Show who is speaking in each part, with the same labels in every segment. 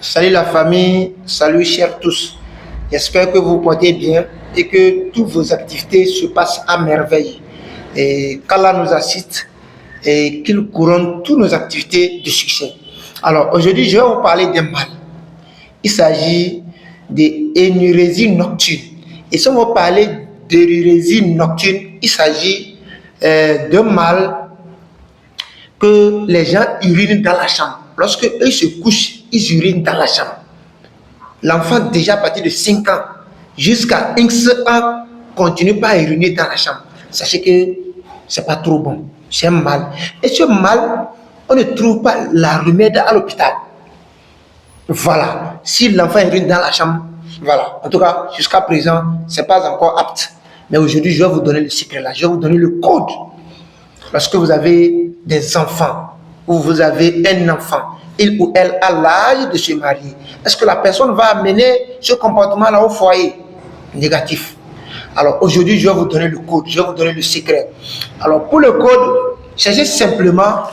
Speaker 1: Salut la famille, salut chers tous. J'espère que vous portez bien et que toutes vos activités se passent à merveille. Et qu'Allah nous assiste et qu'il couronne toutes nos activités de succès. Alors aujourd'hui, je vais vous parler d'un mal. Il s'agit d'énurésie nocturne. Et si on va parler d'énurésie nocturne, il s'agit d'un mal que les gens urinent dans la chambre. Lorsque eux se couchent, ils urinent dans la chambre. L'enfant, déjà à partir de 5 ans jusqu'à X ans, continue pas à uriner dans la chambre. Sachez que c'est pas trop bon. C'est un mal. Et ce mal, on ne trouve pas la remède à l'hôpital. Voilà. Si l'enfant urine dans la chambre, voilà. En tout cas, jusqu'à présent, c'est pas encore apte. Mais aujourd'hui, je vais vous donner le secret là. Je vais vous donner le code. Lorsque vous avez des enfants, ou vous avez un enfant, il ou elle a l'âge de se marier, est-ce que la personne va amener ce comportement-là au foyer? Négatif. Alors aujourd'hui, je vais vous donner le code, je vais vous donner le secret. Alors pour le code, cherchez simplement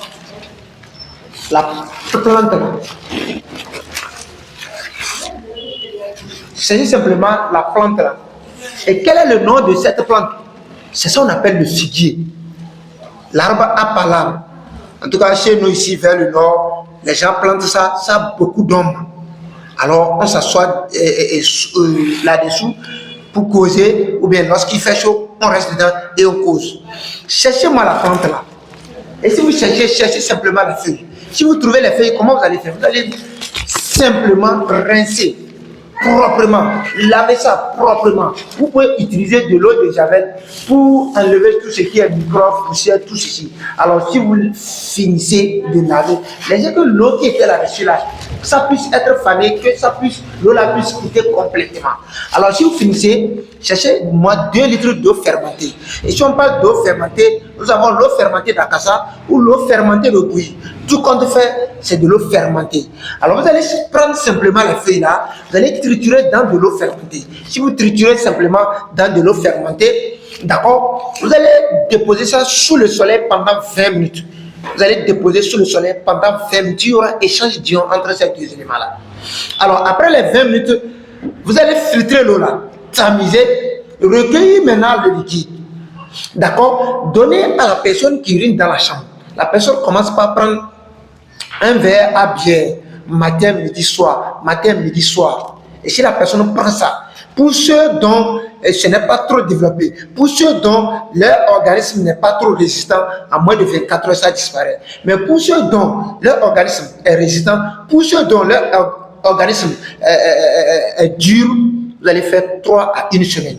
Speaker 1: la plante là. Cherchez simplement la plante là. Et quel est le nom de cette plante? C'est ça qu'on appelle le figuier. L'arbre à palabre. En tout cas, chez nous ici, vers le nord, les gens plantent ça, ça a beaucoup d'ombre. Alors, on s'assoit là-dessous pour causer, ou bien lorsqu'il fait chaud, on reste dedans et on cause. Cherchez-moi la plante là. Et si vous cherchez simplement la feuille. Si vous trouvez les feuilles, comment vous allez faire? Vous allez simplement rincer proprement, laver ça proprement. Vous pouvez utiliser de l'eau de javel pour enlever tout ce qui est microbes, poussière, tout ceci. Alors si vous finissez de laver, laissez que l'eau qui était là-dessus là, ça puisse être fanée, que ça puisse, l'eau la puisse quitter complètement. Alors si vous finissez, cherchez-moi 2 litres d'eau fermentée. Et si on parle d'eau fermentée, nous avons l'eau fermentée d'Akassa ou l'eau fermentée de Bouilly. Tout compte fait, c'est de l'eau fermentée. Alors vous allez prendre simplement les feuilles là, vous allez triturer dans de l'eau fermentée. Si vous triturez simplement dans de l'eau fermentée, d'accord, vous allez déposer ça sous le soleil pendant 20 minutes. Vous allez déposer sous le soleil pendant 20 minutes. Il y aura échange d'ions entre ces deux éléments-là. Alors après les 20 minutes, vous allez filtrer l'eau là, tamiser, recueillir maintenant le liquide. D'accord, donnez à la personne qui urine dans la chambre. La personne commence par prendre un verre à bière, matin, midi, soir, matin, midi, soir. Et si la personne prend ça, pour ceux dont ce n'est pas trop développé, pour ceux dont leur organisme n'est pas trop résistant, en moins de 24 heures, ça disparaît. Mais pour ceux dont leur organisme est résistant, pour ceux dont leur organisme est dur, vous allez faire 3 à 1 semaine.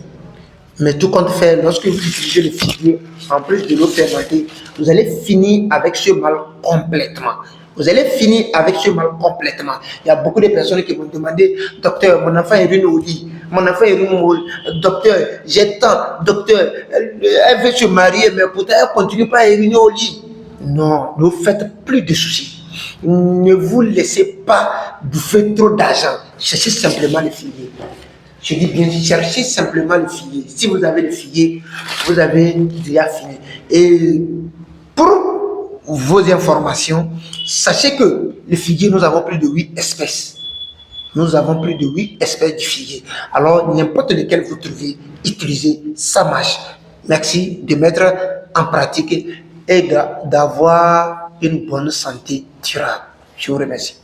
Speaker 1: Mais tout compte fait, lorsque vous utilisez le figuier, en plus de l'eau fermentée, vous allez finir avec ce mal complètement. Vous allez finir avec ce mal complètement. Il y a beaucoup de personnes qui m'ont demandé, docteur, mon enfant urine au lit. Mon enfant urine au lit. Docteur, j'ai tant. Docteur, elle veut se marier, mais pourtant elle ne continue pas à uriner au lit. Non, ne vous faites plus de soucis. Ne vous laissez pas bouffer trop d'argent. Cherchez simplement le figuier. Je dis bien, cherchez simplement le figuier. Si vous avez le figuier, vous avez déjà fini. Et pour vos informations, sachez que le figuier, nous avons plus de 8 espèces. Nous avons plus de 8 espèces de figuier. Alors, n'importe lequel vous trouvez, utilisez, ça marche. Merci de mettre en pratique et d'avoir une bonne santé durable. Je vous remercie.